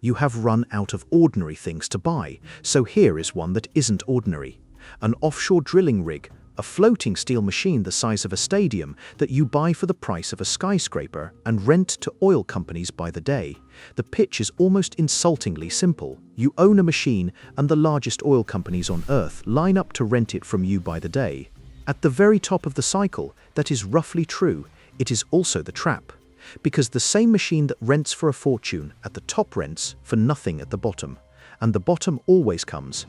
You have run out of ordinary things to buy, so here is one that isn't ordinary. An offshore drilling rig, a floating steel machine the size of a stadium that you buy for the price of a skyscraper and rent to oil companies by the day. The pitch is almost insultingly simple. You own a machine and the largest oil companies on earth line up to rent it from you by the day. At the very top of the cycle, that is roughly true. It is also the trap. Because the same machine that rents for a fortune at the top rents for nothing at the bottom. And the bottom always comes.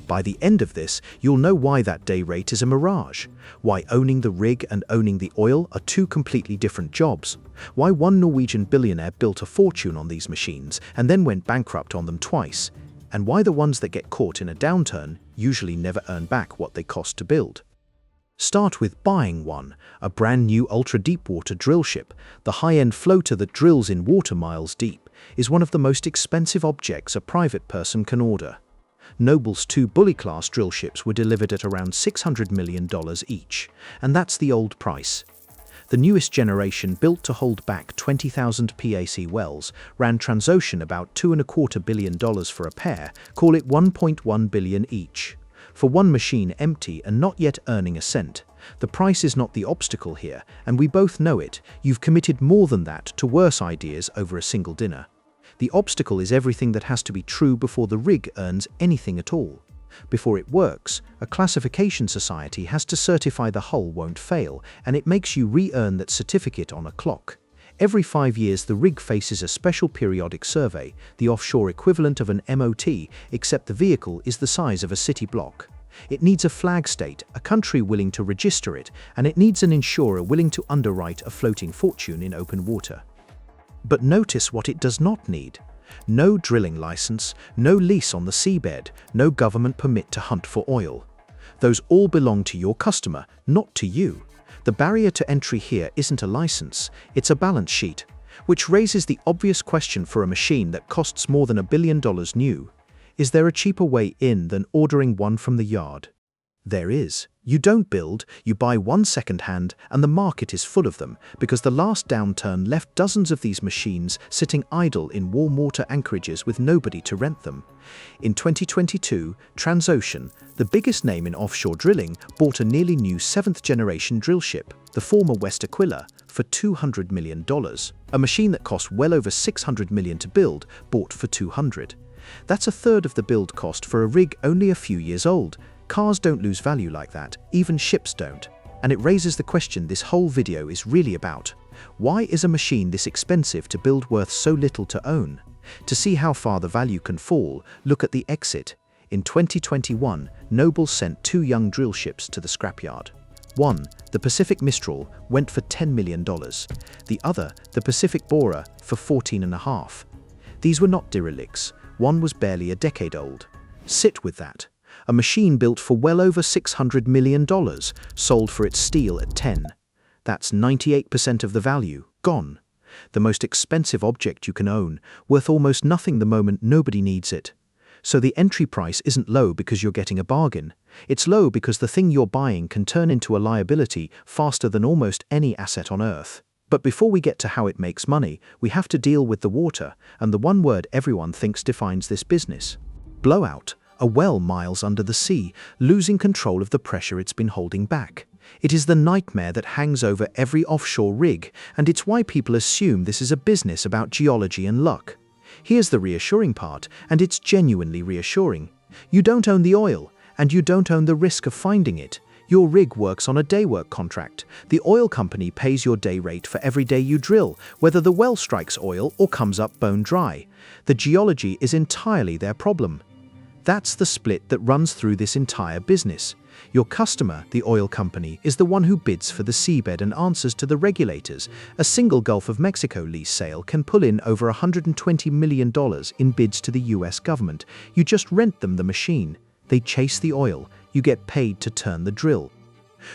By the end of this, you'll know why that day rate is a mirage, why owning the rig and owning the oil are two completely different jobs, why one Norwegian billionaire built a fortune on these machines and then went bankrupt on them twice, and why the ones that get caught in a downturn usually never earn back what they cost to build. Start with buying one, a brand new ultra-deepwater drillship. The high-end floater that drills in water miles deep is one of the most expensive objects a private person can order. Noble's two Bully-class drillships were delivered at around $600 million each, and that's the old price. The newest generation, built to hold back 20,000 PAC wells, ran Transocean about $2.25 billion for a pair, call it $1.1 billion each. For one machine empty and not yet earning a cent. The price is not the obstacle here, and we both know it. You've committed more than that to worse ideas over a single dinner. The obstacle is everything that has to be true before the rig earns anything at all. Before it works, a classification society has to certify the hull won't fail, and it makes you re-earn that certificate on a clock. Every 5 years the rig faces a special periodic survey, the offshore equivalent of an MOT, except the vehicle is the size of a city block. It needs a flag state, a country willing to register it, and it needs an insurer willing to underwrite a floating fortune in open water. But notice what it does not need. No drilling license, no lease on the seabed, no government permit to hunt for oil. Those all belong to your customer, not to you. The barrier to entry here isn't a license, it's a balance sheet, which raises the obvious question for a machine that costs more than $1 billion new. Is there a cheaper way in than ordering one from the yard? There is. You don't build, you buy one second-hand, and the market is full of them, because the last downturn left dozens of these machines sitting idle in warm water anchorages with nobody to rent them. In 2022, Transocean, the biggest name in offshore drilling, bought a nearly new 7th-generation drillship, the former West Aquila, for $200 million. A machine that cost well over $600 million to build, bought for $200. That's a third of the build cost for a rig only a few years old. Cars don't lose value like that, even ships don't. And it raises the question this whole video is really about. Why is a machine this expensive to build worth so little to own? To see how far the value can fall, look at the exit. In 2021, Noble sent 2 young drill ships to the scrapyard. One, the Pacific Mistral, went for $10 million. The other, the Pacific Borer, for $14.5. These were not derelicts. One was barely a decade old. Sit with that. A machine built for well over $600 million, sold for its steel at 10. That's 98% of the value, gone. The most expensive object you can own, worth almost nothing the moment nobody needs it. So the entry price isn't low because you're getting a bargain. It's low because the thing you're buying can turn into a liability faster than almost any asset on Earth. But before we get to how it makes money, we have to deal with the water, and the one word everyone thinks defines this business. Blowout. A well miles under the sea, losing control of the pressure it's been holding back. It is the nightmare that hangs over every offshore rig, and it's why people assume this is a business about geology and luck. Here's the reassuring part, and it's genuinely reassuring. You don't own the oil, and you don't own the risk of finding it. Your rig works on a daywork contract. The oil company pays your day rate for every day you drill, whether the well strikes oil or comes up bone dry. The geology is entirely their problem. That's the split that runs through this entire business. Your customer, the oil company, is the one who bids for the seabed and answers to the regulators. A single Gulf of Mexico lease sale can pull in over $120 million in bids to the US government. You just rent them the machine. They chase the oil. You get paid to turn the drill.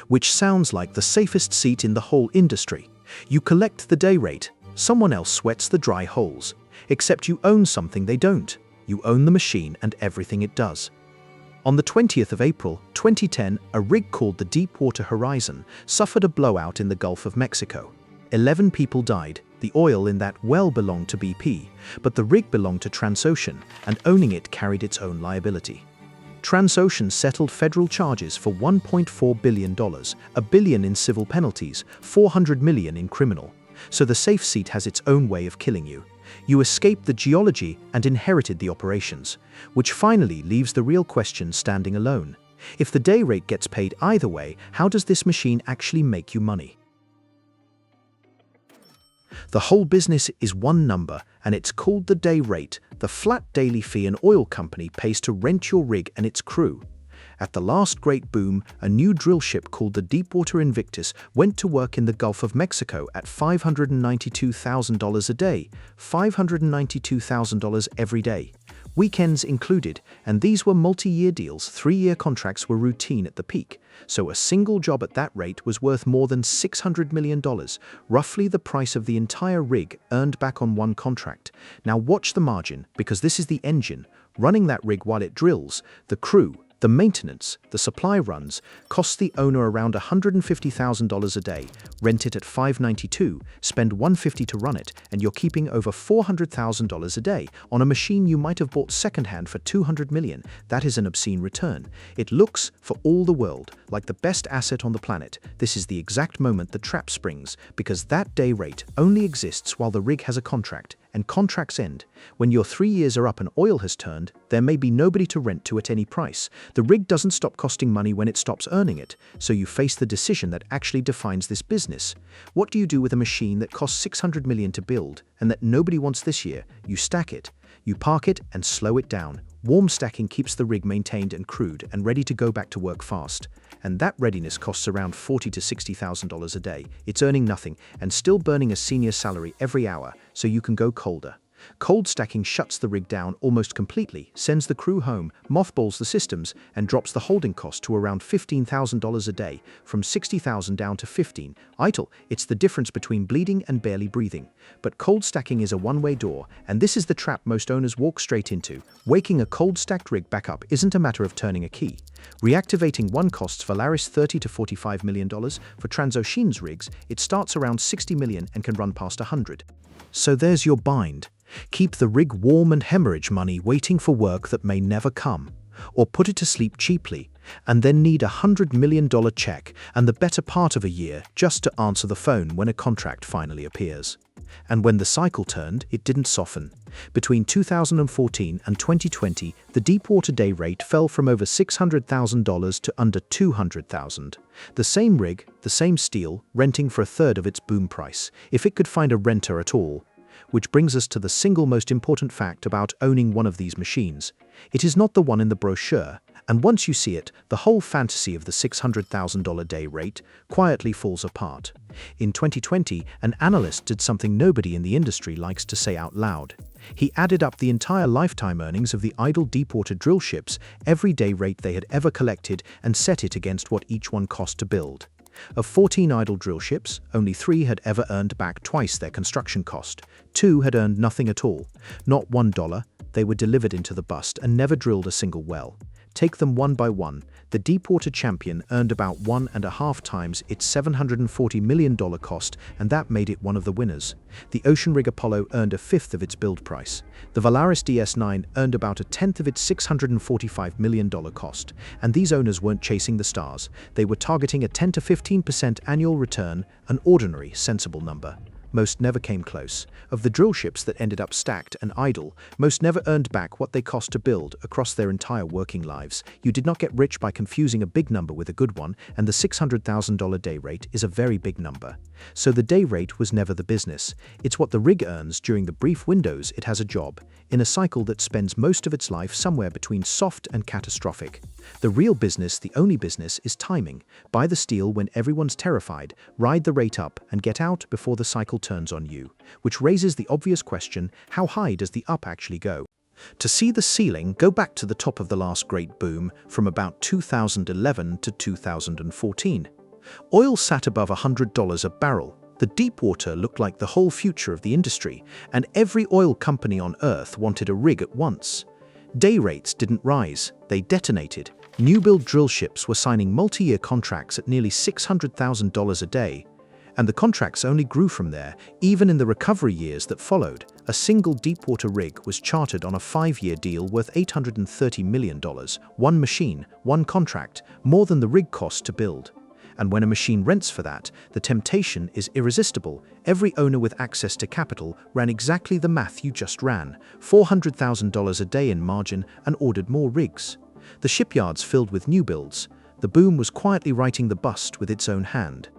Which sounds like the safest seat in the whole industry. You collect the day rate. Someone else sweats the dry holes. Except you own something they don't. You own the machine and everything it does. On the 20th of April, 2010, a rig called the Deepwater Horizon suffered a blowout in the Gulf of Mexico. 11 people died, The oil in that well belonged to BP, but the rig belonged to Transocean, and owning it carried its own liability. Transocean settled federal charges for $1.4 billion, $1 billion in civil penalties, $400 million in criminal. So the safe seat has its own way of killing you. You escaped the geology and inherited the operations, which finally leaves the real question standing alone. If the day rate gets paid either way, how does this machine actually make you money? The whole business is one number, and it's called the day rate, the flat daily fee an oil company pays to rent your rig and its crew. At the last great boom, a new drillship called the Deepwater Invictus went to work in the Gulf of Mexico at $592,000 a day, $592,000 every day. Weekends included, and these were multi-year deals. 3-year contracts were routine at the peak, so a single job at that rate was worth more than $600 million, roughly the price of the entire rig earned back on one contract. Now watch the margin, because this is the engine, running that rig while it drills, the crew, the maintenance, the supply runs, costs the owner around $150,000 a day, rent it at $592, spend $150 to run it, and you're keeping over $400,000 a day on a machine you might have bought secondhand for $200 million. That is an obscene return. It looks, for all the world, like the best asset on the planet. This is the exact moment the trap springs, because that day rate only exists while the rig has a contract, and contracts end. When your 3 years are up and oil has turned, there may be nobody to rent to at any price. The rig doesn't stop costing money when it stops earning it, so you face the decision that actually defines this business. What do you do with a machine that costs $600 million to build and that nobody wants this year? You stack it. You park it and slow it down. Warm stacking keeps the rig maintained and crewed and ready to go back to work fast. And that readiness costs around $40,000 to $60,000 a day. It's earning nothing and still burning a senior salary every hour, so you can go colder. Cold stacking shuts the rig down almost completely, sends the crew home, mothballs the systems, and drops the holding cost to around $15,000 a day, from $60,000 down to $15,000. Idle, it's the difference between bleeding and barely breathing. But cold stacking is a one-way door, and this is the trap most owners walk straight into. Waking a cold stacked rig back up isn't a matter of turning a key. Reactivating one costs Valaris $30 to $45 million. For Transocean's rigs, it starts around $60 million and can run past $100. So there's your bind. Keep the rig warm and hemorrhage money waiting for work that may never come, or put it to sleep cheaply, and then need $100 million check and the better part of a year just to answer the phone when a contract finally appears. And when the cycle turned, it didn't soften. Between 2014 and 2020, the deepwater day rate fell from over $600,000 to under $200,000. The same rig, the same steel, renting for a third of its boom price, if it could find a renter at all. Which brings us to the single most important fact about owning one of these machines. It is not the one in the brochure, and once you see it, the whole fantasy of the $600,000 day rate quietly falls apart. In 2020, an analyst did something nobody in the industry likes to say out loud. He added up the entire lifetime earnings of the idle deepwater drill ships, every day rate they had ever collected, and set it against what each one cost to build. Of 14 idle drill ships, only 3 had ever earned back twice their construction cost. 2 had earned nothing at all, not $1. They were delivered into the bust and never drilled a single well. Take them one by one. The Deepwater Champion earned about 1.5 times its $740 million cost, and that made it one of the winners. The Ocean Rig Apollo earned a fifth of its build price. The Valaris DS9 earned about a tenth of its $645 million cost. And these owners weren't chasing the stars. They were targeting a 10 to 15% annual return, an ordinary, sensible number. Most never came close. Of the drill ships that ended up stacked and idle, most never earned back what they cost to build across their entire working lives. You did not get rich by confusing a big number with a good one, and the $600,000 day rate is a very big number. So the day rate was never the business. It's what the rig earns during the brief windows it has a job, in a cycle that spends most of its life somewhere between soft and catastrophic. The real business, the only business, is timing. Buy the steel when everyone's terrified, ride the rate up, and get out before the cycle turns on you. Which raises the obvious question, how high does the up actually go? To see the ceiling, go back to the top of the last great boom from about 2011 to 2014. Oil sat above $100 a barrel. The deepwater looked like the whole future of the industry, and every oil company on Earth wanted a rig at once. Day rates didn't rise, they detonated. New-build drill ships were signing multi-year contracts at nearly $600,000 a day. And the contracts only grew from there. Even in the recovery years that followed, a single deepwater rig was chartered on a 5-year deal worth $830 million. One machine, one contract, more than the rig cost to build. And when a machine rents for that, the temptation is irresistible. Every owner with access to capital ran exactly the math you just ran, $400,000 a day in margin, and ordered more rigs. The shipyards filled with new builds. The boom was quietly writing the bust with its own hand.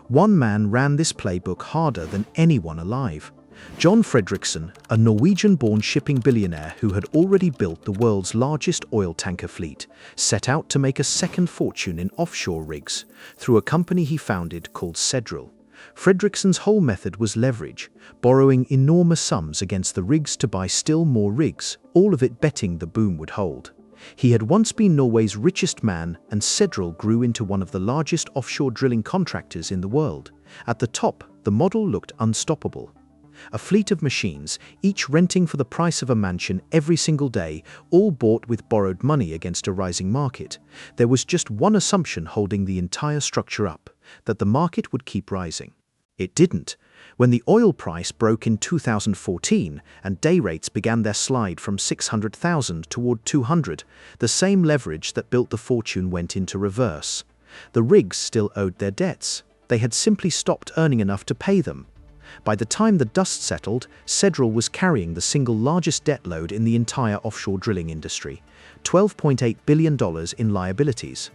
One man ran this playbook harder than anyone alive. John Fredriksen, a Norwegian-born shipping billionaire who had already built the world's largest oil tanker fleet, set out to make a second fortune in offshore rigs through a company he founded called Seadrill. Fredriksen's whole method was leverage, borrowing enormous sums against the rigs to buy still more rigs, all of it betting the boom would hold. He had once been Norway's richest man, and Seadrill grew into one of the largest offshore drilling contractors in the world. At the top, the model looked unstoppable. A fleet of machines, each renting for the price of a mansion every single day, all bought with borrowed money against a rising market. There was just one assumption holding the entire structure up, that the market would keep rising. It didn't. When the oil price broke in 2014 and day rates began their slide from 600,000 toward 200, the same leverage that built the fortune went into reverse. The rigs still owed their debts. They had simply stopped earning enough to pay them. By the time the dust settled, Seadrill was carrying the single largest debt load in the entire offshore drilling industry, $12.8 billion in liabilities.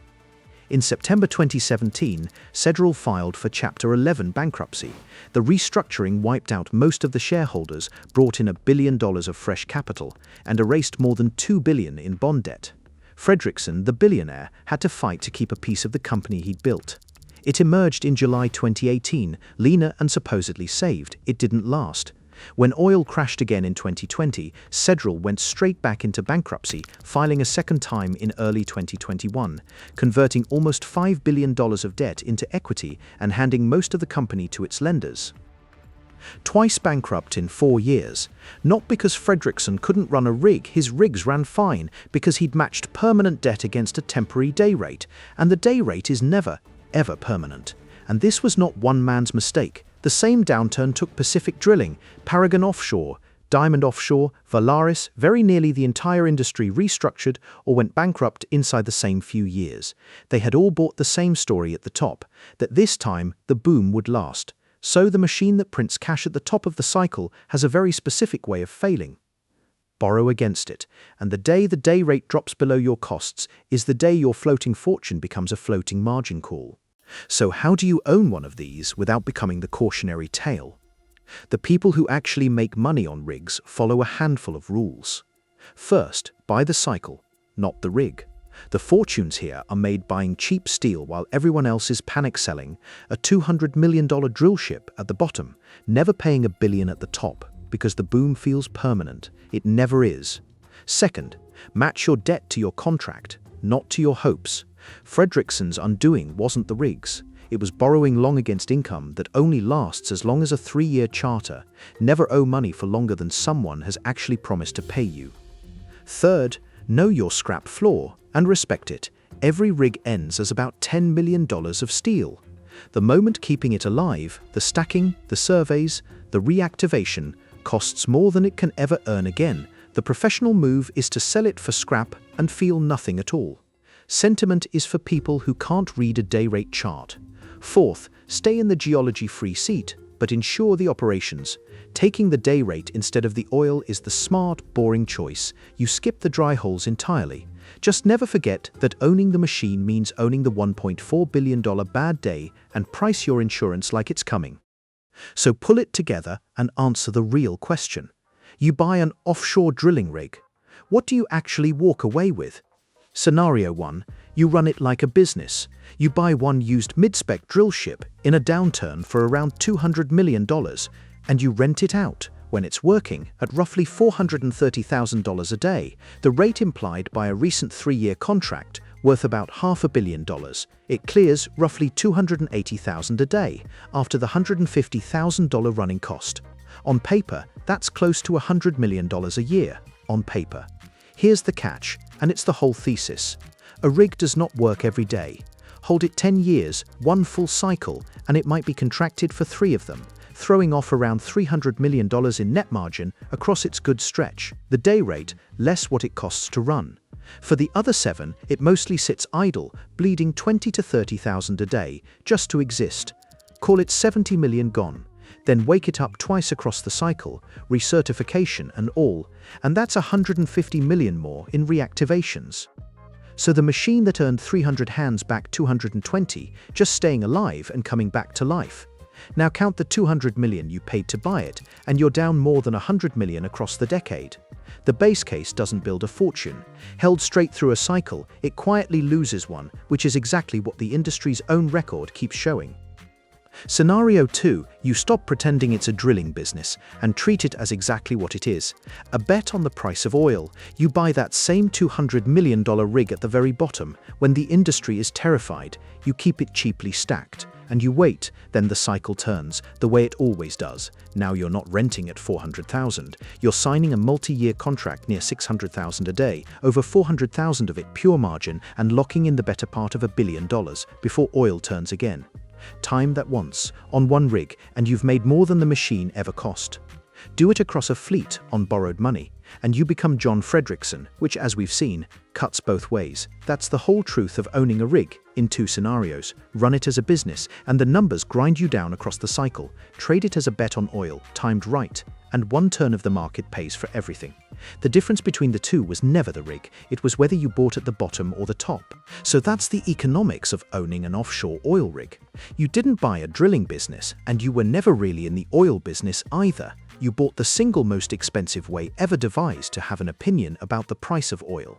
In September 2017, Seadrill filed for Chapter 11 bankruptcy. The restructuring wiped out most of the shareholders, brought in $1 billion of fresh capital, and erased more than $2 billion in bond debt. Fredriksen, the billionaire, had to fight to keep a piece of the company he'd built. It emerged in July 2018, leaner and supposedly saved. It didn't last. When oil crashed again in 2020, Seadrill went straight back into bankruptcy, filing a second time in early 2021, converting almost $5 billion of debt into equity and handing most of the company to its lenders. Twice bankrupt in 4 years. Not because Fredriksen couldn't run a rig, his rigs ran fine, because he'd matched permanent debt against a temporary day rate, and the day rate is never, ever permanent. And this was not one man's mistake. The same downturn took Pacific Drilling, Paragon Offshore, Diamond Offshore, Valaris. Very nearly the entire industry restructured or went bankrupt inside the same few years. They had all bought the same story at the top, that this time the boom would last. So the machine that prints cash at the top of the cycle has a very specific way of failing. Borrow against it, and the day the day rate drops below your costs is the day your floating fortune becomes a floating margin call. So how do you own one of these without becoming the cautionary tale? The people who actually make money on rigs follow a handful of rules. First, buy the cycle, not the rig. The fortunes here are made buying cheap steel while everyone else is panic selling a $200 million drillship at the bottom, never paying $1 billion at the top, because the boom feels permanent. It never is. Second, match your debt to your contract, not to your hopes. Fredriksen's undoing wasn't the rigs. It was borrowing long against income that only lasts as long as a 3-year charter. Never owe money for longer than someone has actually promised to pay you. Third, know your scrap floor and respect it. Every rig ends as about $10 million of steel. The moment keeping it alive, the stacking, the surveys, the reactivation, costs more than it can ever earn again. The professional move is to sell it for scrap and feel nothing at all. Sentiment is for people who can't read a day rate chart. Fourth, stay in the geology-free seat, but ensure the operations. Taking the day rate instead of the oil is the smart, boring choice. You skip the dry holes entirely. Just never forget that owning the machine means owning the $1.4 billion bad day, and price your insurance like it's coming. So pull it together and answer the real question. You buy an offshore drilling rig. What do you actually walk away with? Scenario 1, you run it like a business. You buy one used mid-spec drillship in a downturn for around $200 million, and you rent it out when it's working at roughly $430,000 a day, the rate implied by a recent 3-year contract worth about $500 million. It clears roughly $280,000 a day after the $150,000 running cost. On paper, that's close to $100 million a year, on paper. Here's the catch, and it's the whole thesis. A rig does not work every day. Hold it 10 years, one full cycle, and it might be contracted for 3 of them, throwing off around $300 million in net margin across its good stretch. The day rate, less what it costs to run. For the other 7, it mostly sits idle, bleeding 20 to 30,000 a day, just to exist. Call it 70 million gone. Then wake it up twice across the cycle, recertification and all, and that's 150 million more in reactivations. So the machine that earned 300 hands back 220, just staying alive and coming back to life. Now count the 200 million you paid to buy it, and you're down more than 100 million across the decade. The base case doesn't build a fortune. Held straight through a cycle, it quietly loses one, which is exactly what the industry's own record keeps showing. Scenario 2, you stop pretending it's a drilling business and treat it as exactly what it is, a bet on the price of oil. You buy that same $200 million rig at the very bottom. When the industry is terrified, you keep it cheaply stacked. And you wait, then the cycle turns, the way it always does. Now you're not renting at 400,000, you're signing a multi-year contract near 600,000 a day, over 400,000 of it pure margin, and locking in the better part of $1 billion before oil turns again. Time that once, on one rig, and you've made more than the machine ever cost. Do it across a fleet on borrowed money, and you become John Fredriksen, which, as we've seen, cuts both ways. That's the whole truth of owning a rig, in 2 scenarios. Run it as a business, and the numbers grind you down across the cycle. Trade it as a bet on oil, timed right, and one turn of the market pays for everything. The difference between the two was never the rig, it was whether you bought at the bottom or the top. So that's the economics of owning an offshore oil rig. You didn't buy a drilling business, and you were never really in the oil business either. You bought the single most expensive way ever devised to have an opinion about the price of oil.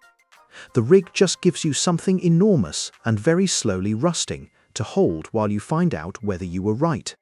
The rig just gives you something enormous and very slowly rusting to hold while you find out whether you were right.